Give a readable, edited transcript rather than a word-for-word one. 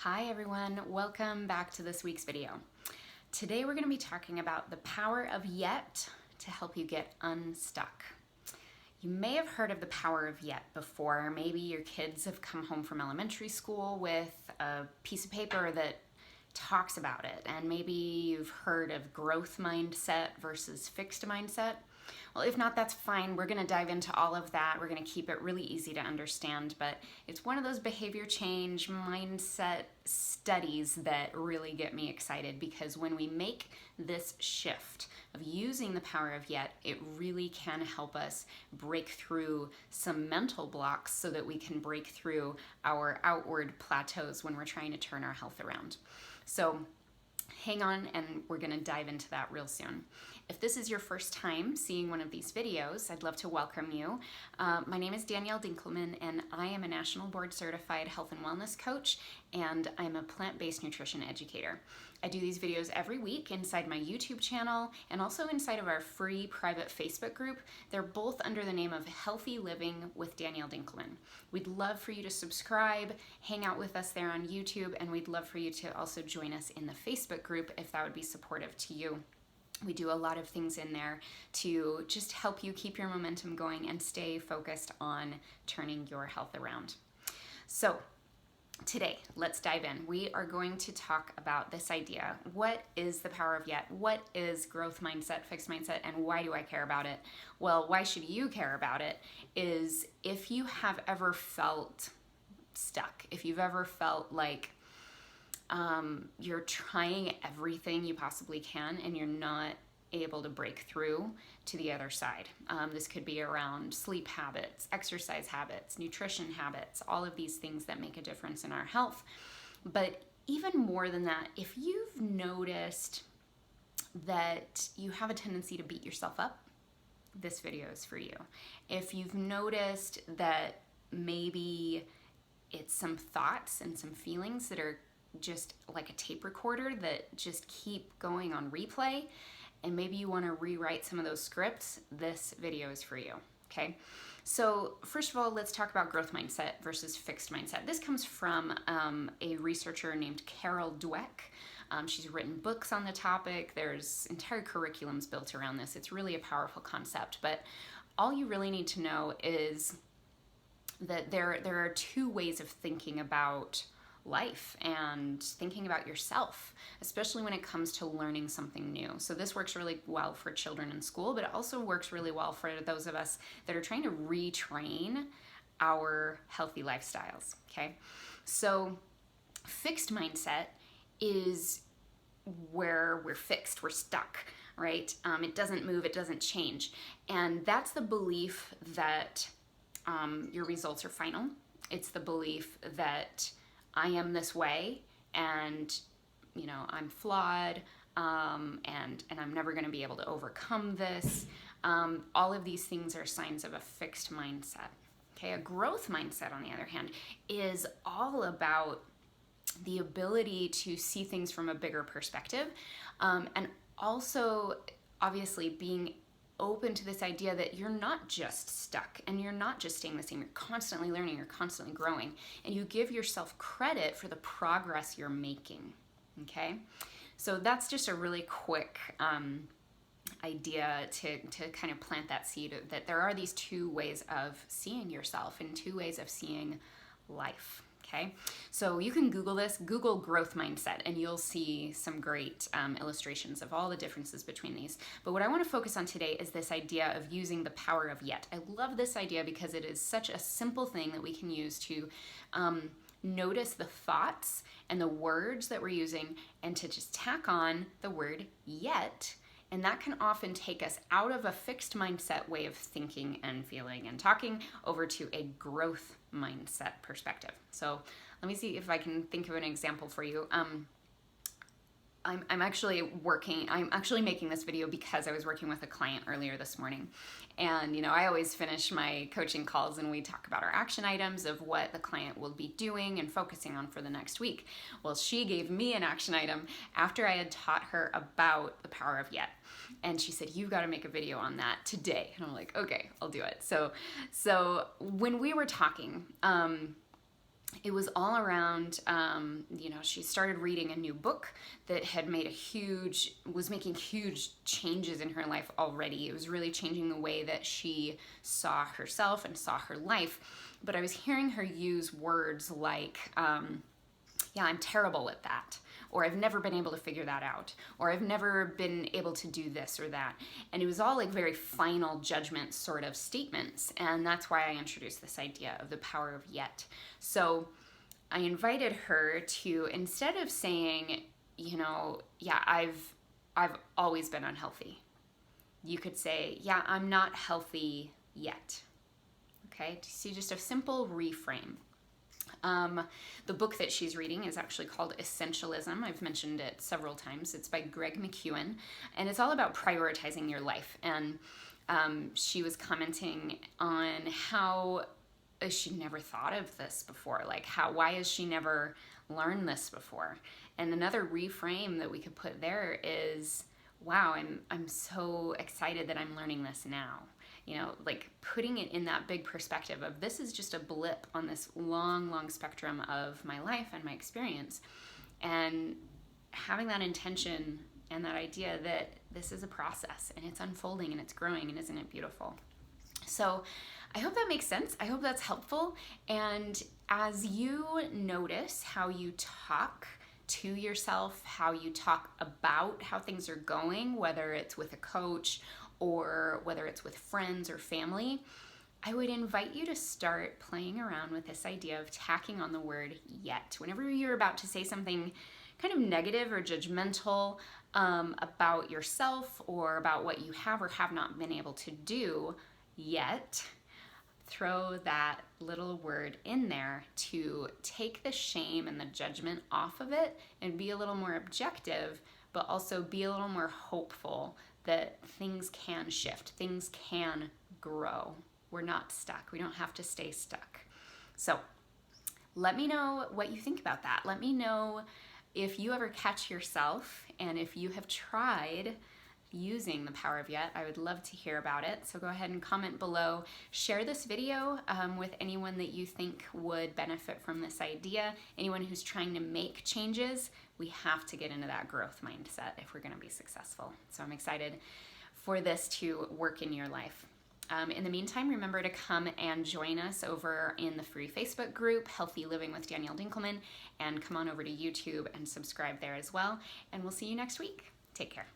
Hi everyone, welcome back to this week's video. Today we're going to be talking about the power of yet to help you get unstuck. You may have heard of the power of yet before. Maybe your kids have come home from elementary school with a piece of paper that talks about it, and maybe you've heard of growth mindset versus fixed mindset. Well, if not, that's fine. We're going to dive into all of that. We're going to keep it really easy to understand, but it's one of those behavior change mindset studies that really get me excited, because when we make this shift of using the power of yet, it really can help us break through some mental blocks so that we can break through our outward plateaus when we're trying to turn our health around. So hang on, and we're going to dive into that real soon. If this is your first time seeing one of these videos, I'd love to welcome you. My name is Danielle Dinkelman, and I am a National Board Certified Health and Wellness Coach, and I'm a plant-based nutrition educator. I do these videos every week inside my YouTube channel and also inside of our free private Facebook group. They're both under the name of Healthy Living with Danielle Dinkelman. We'd love for you to subscribe, hang out with us there on YouTube, and we'd love for you to also join us in the Facebook group if that would be supportive to you. We do a lot of things in there to just help you keep your momentum going and stay focused on turning your health around. So today, let's dive in. We are going to talk about this idea. What is the power of yet? What is growth mindset, fixed mindset, and why do I care about it? Well, why should you care about it is if you have ever felt stuck, if you've ever felt like you're trying everything you possibly can and you're not able to break through to the other side. This could be around sleep habits, exercise habits, nutrition habits, all of these things that make a difference in our health. But even more than that, if you've noticed that you have a tendency to beat yourself up, this video is for you. If you've noticed that maybe it's some thoughts and some feelings that are just like a tape recorder that just keep going on replay, and maybe you want to rewrite some of those scripts, this video is for you. Okay, so first of all, let's talk about growth mindset versus fixed mindset. This comes from a researcher named Carol Dweck. She's written books on the topic. There's entire curriculums built around this. It's really a powerful concept, but all you really need to know is that there are two ways of thinking about life and thinking about yourself, especially when it comes to learning something new. So this works really well for children in school, but it also works really well for those of us that are trying to retrain our healthy lifestyles, okay? So fixed mindset is where we're fixed, we're stuck, right? It doesn't move, it doesn't change. And that's the belief that your results are final. It's the belief that I am this way, and I'm flawed, and I'm never going to be able to overcome this. All of these things are signs of a fixed mindset. Okay, a growth mindset, on the other hand, is all about the ability to see things from a bigger perspective, and also obviously being open to this idea that you're not just stuck and you're not just staying the same. You're constantly learning, you're constantly growing, and you give yourself credit for the progress you're making. Okay, so that's just a really quick idea to kind of plant that seed that there are these two ways of seeing yourself and two ways of seeing life. Okay, so you can Google this, Google growth mindset, and you'll see some great illustrations of all the differences between these. But what I want to focus on today is this idea of using the power of yet. I love this idea because it is such a simple thing that we can use to notice the thoughts and the words that we're using, and to just tack on the word yet. And that can often take us out of a fixed mindset way of thinking and feeling and talking over to a growth mindset perspective. So let me see if I can think of an example for you. I'm actually making this video because I was working with a client earlier this morning. And I always finish my coaching calls and we talk about our action items of what the client will be doing and focusing on for the next week. Well, she gave me an action item after I had taught her about the power of yet. And she said, "You've got to make a video on that today." And I'm like, okay, I'll do it. So when we were talking, it was all around, she started reading a new book that had was making huge changes in her life already. It was really changing the way that she saw herself and saw her life. But I was hearing her use words like, yeah, I'm terrible at that, or I've never been able to figure that out, or I've never been able to do this or that. And it was all like very final judgment sort of statements. And that's why I introduced this idea of the power of yet. So I invited her to, instead of saying, yeah, I've always been unhealthy, you could say, yeah, I'm not healthy yet. Okay, so just a simple reframe. The book that she's reading is actually called Essentialism. I've mentioned it several times. It's by Greg McKeown, and it's all about prioritizing your life. And she was commenting on how she never thought of this before. Like, why has she never learned this before? And another reframe that we could put there is, wow, I'm so excited that I'm learning this now. Like putting it in that big perspective of this is just a blip on this long, long spectrum of my life and my experience. And having that intention and that idea that this is a process and it's unfolding and it's growing, and isn't it beautiful? So I hope that makes sense. I hope that's helpful. And as you notice how you talk to yourself, how you talk about how things are going, whether it's with a coach or whether it's with friends or family, I would invite you to start playing around with this idea of tacking on the word yet. Whenever you're about to say something kind of negative or judgmental about yourself or about what you have or have not been able to do yet, throw that little word in there to take the shame and the judgment off of it and be a little more objective, but also be a little more hopeful that things can shift, things can grow. We're not stuck. We don't have to stay stuck. So let me know what you think about that. Let me know if you ever catch yourself and if you have tried using the power of yet. I would love to hear about it. So go ahead and comment below. Share this video with anyone that you think would benefit from this idea. Anyone who's trying to make changes. We have to get into that growth mindset if we're going to be successful. So I'm excited for this to work in your life. In the meantime, remember to come and join us over in the free Facebook group, Healthy Living with Danielle Dinkelman, and come on over to YouTube and subscribe there as well. And we'll see you next week. Take care.